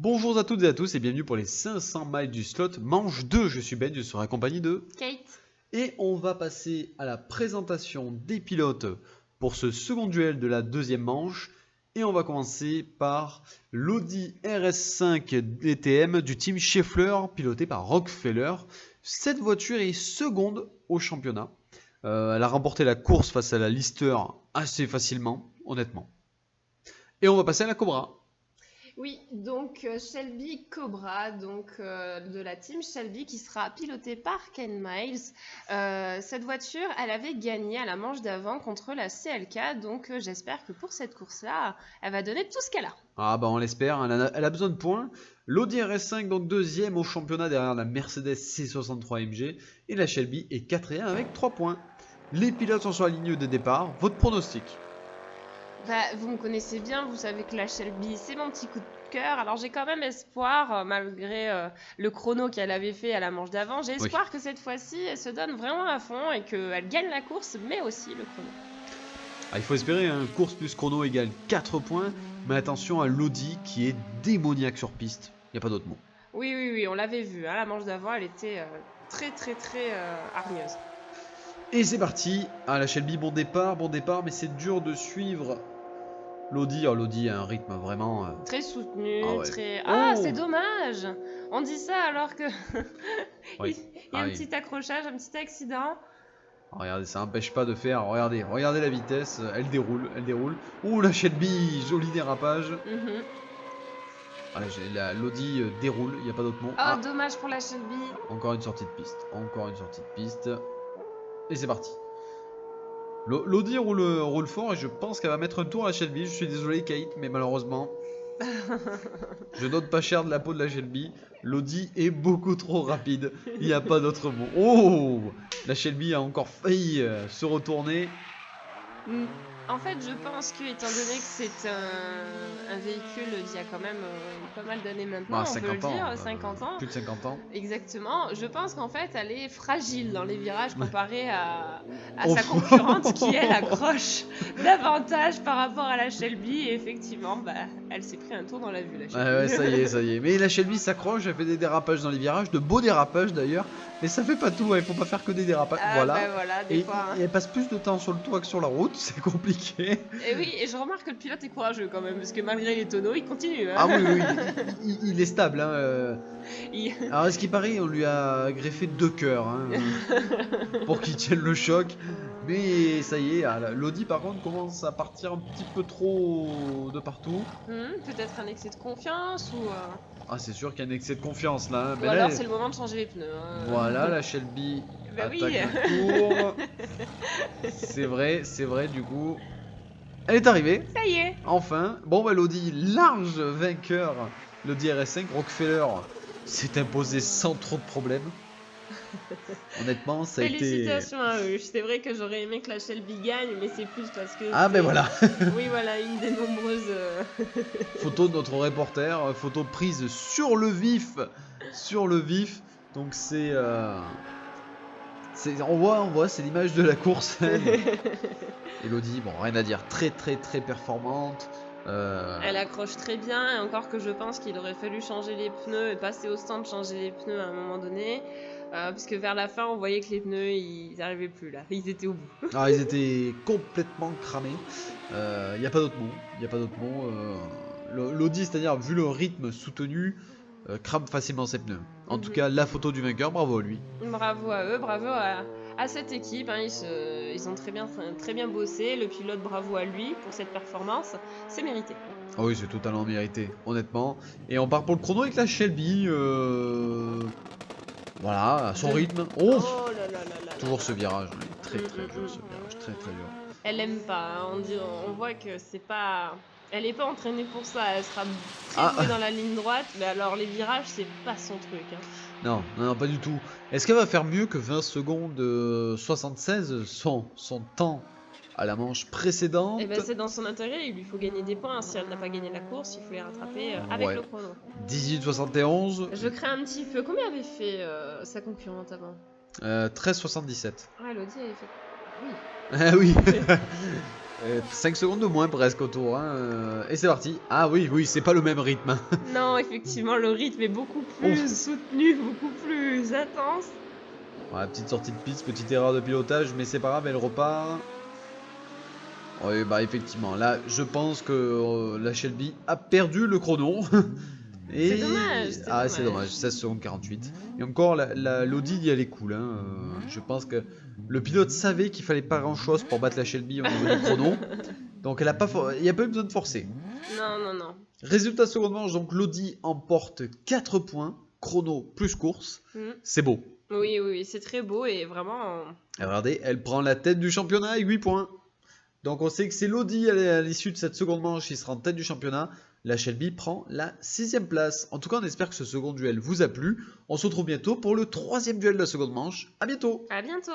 Bonjour à toutes et à tous et bienvenue pour les 500 miles du slot, manche 2, je suis Ben, je serai accompagné de... Kate. Et on va passer à la présentation des pilotes pour ce second duel de la deuxième manche. Et on va commencer par l'Audi RS5 DTM du team Scheffler, piloté par Rockefeller. Cette voiture est seconde au championnat. Elle a remporté la course face à la Lister assez facilement, honnêtement. Et on va passer à la Cobra. Oui, donc Shelby Cobra, de la team Shelby qui sera pilotée par Ken Miles. Cette voiture, elle avait gagné à la manche d'avant contre la CLK, donc j'espère que pour cette course-là, elle va donner tout ce qu'elle a. Ah bah on l'espère, elle a besoin de points. L'Audi RS5 donc deuxième au championnat derrière la Mercedes C63 AMG et la Shelby est quatrième avec 3 points. Les pilotes sont sur la ligne de départ, votre pronostic? Vous me connaissez bien, vous savez que la Shelby, c'est mon petit coup de cœur. Alors j'ai quand même espoir, malgré le chrono qu'elle avait fait à la manche d'avant, j'ai espoir que cette fois-ci, elle se donne vraiment à fond et qu'elle gagne la course, mais aussi le chrono. Ah, il faut espérer, hein, course plus chrono égale 4 points, mais attention à l'Audi qui est démoniaque sur piste, il n'y a pas d'autre mot. Oui, on l'avait vu, hein, la manche d'avant, elle était très hargneuse. Et c'est parti, la Shelby, bon départ, mais c'est dur de suivre l'Audi. Oh, l'Audi a un rythme vraiment... Très soutenu, Ah ouais. très... Oh Ah, c'est dommage. On dit ça alors que oui. il y a un petit accrochage, un petit accident. Oh, regardez, ça n'empêche pas de faire. Regardez la vitesse, elle déroule. Ouh, la Shelby, joli dérapage. Voilà, l'Audi déroule, il n'y a pas d'autre mot. Oh, dommage pour la Shelby. Encore une sortie de piste. Et c'est parti. L'Audi roule fort et je pense qu'elle va mettre un tour à la Shelby. Je suis désolé, Kate, mais malheureusement, je note pas cher de la peau de la Shelby. L'Audi est beaucoup trop rapide. Il n'y a pas d'autre mot. Oh, la Shelby a encore failli se retourner. En fait, je pense que, étant donné que c'est un véhicule d'il y a quand même pas mal d'années maintenant, on peut le dire, 50 ans. Plus de 50 ans. Exactement. Je pense qu'en fait, elle est fragile dans les virages comparée à sa concurrente qui, elle, accroche davantage par rapport à la Shelby. Et effectivement, elle s'est pris un tour dans la vue, la Shelby. Ouais, ça y est. Mais la Shelby s'accroche, elle fait des dérapages dans les virages, de beaux dérapages d'ailleurs. Mais ça fait pas tout, il faut pas faire que des dérapages. Voilà. Des fois, hein. Et elle passe plus de temps sur le toit que sur la route, c'est compliqué. Et oui, et je remarque que le pilote est courageux quand même, parce que malgré les tonneaux, il continue. Hein. Ah oui, il est stable. Hein. Alors, à ce qui paraît, on lui a greffé 2 cœurs hein, pour qu'il tienne le choc. Mais ça y est, l'Audi par contre commence à partir un petit peu trop de partout. Peut-être un excès de confiance ou... Ah, c'est sûr qu'il y a un excès de confiance là. Ou alors c'est le moment de changer les pneus. Hein. Voilà, la Shelby attaque le tour. C'est vrai du coup. Elle est arrivée. Ça y est. Enfin. Bon, l'Audi, large vainqueur. L'Audi RS5, Rockefeller s'est imposé sans trop de problèmes. Honnêtement, ça a été... Félicitations à eux. C'est vrai que j'aurais aimé que la Shelby gagne, mais c'est plus parce que... Ah ben voilà. Oui, voilà, une des nombreuses... Photo de notre reporter, photo prise sur le vif. Donc c'est... On voit, c'est l'image de la course. Elodie, bon, rien à dire, très performante. Elle accroche très bien, et encore que je pense qu'il aurait fallu changer les pneus et passer au stand changer les pneus à un moment donné. Puisque vers la fin, on voyait que les pneus, ils n'arrivaient plus là, ils étaient au bout. Ah, ils étaient complètement cramés. Il n'y a pas d'autre mot. L'Audi, c'est-à-dire, vu le rythme soutenu, crame facilement ses pneus. En tout cas, la photo du vainqueur, bravo à lui. Bravo à eux, bravo à cette équipe. Hein, ils ont très bien bossé. Le pilote, bravo à lui pour cette performance. C'est mérité. Ah oui, c'est totalement mérité, honnêtement. Et on part pour le chrono avec la Shelby. Voilà, à son rythme. Oh là. Toujours ce virage, très dur ce virage, très dur. Elle aime pas, hein. On voit que c'est pas... Elle est pas entraînée pour ça, elle sera très douée dans la ligne droite, mais alors les virages, c'est pas son truc. Hein. Non, pas du tout. Est-ce qu'elle va faire mieux que 20 secondes 76, son temps à la manche précédente? Et c'est dans son intérêt, il lui faut gagner des points. Si elle n'a pas gagné la course, il faut les rattraper avec le chrono. 18,71. Je crains un petit peu. Combien avait fait sa concurrente avant 13,77. Ah, Elodie avait fait Oui. Ah oui 5 secondes de moins presque au tour. Hein. Et c'est parti. Ah oui, c'est pas le même rythme. Hein. Non, effectivement, le rythme est beaucoup Ouf. plus soutenu, beaucoup plus intense. Voilà, petite sortie de piste, petite erreur de pilotage, mais c'est pas grave, elle repart. Oui, bah effectivement, là, je pense que la Shelby a perdu le chrono. C'est dommage, c'est Ah, c'est dommage. dommage, 16 secondes 48. Et encore, l'Audi, elle est cool. Hein. Je pense que le pilote savait qu'il fallait pas grand-chose pour battre la Shelby au niveau du chrono. Donc, il n'y a pas eu besoin de forcer. Non, non, non. Résultat seconde manche, donc l'Audi emporte 4 points, chrono plus course. Mm. C'est beau. Oui, oui, c'est très beau et vraiment... Et regardez, elle prend la tête du championnat avec 8 points. Donc on sait que c'est l'Audi à l'issue de cette seconde manche qui sera en tête du championnat. La Shelby prend la 6ème place. En tout cas, on espère que ce second duel vous a plu. On se retrouve bientôt pour le 3e duel de la seconde manche. A bientôt. À bientôt.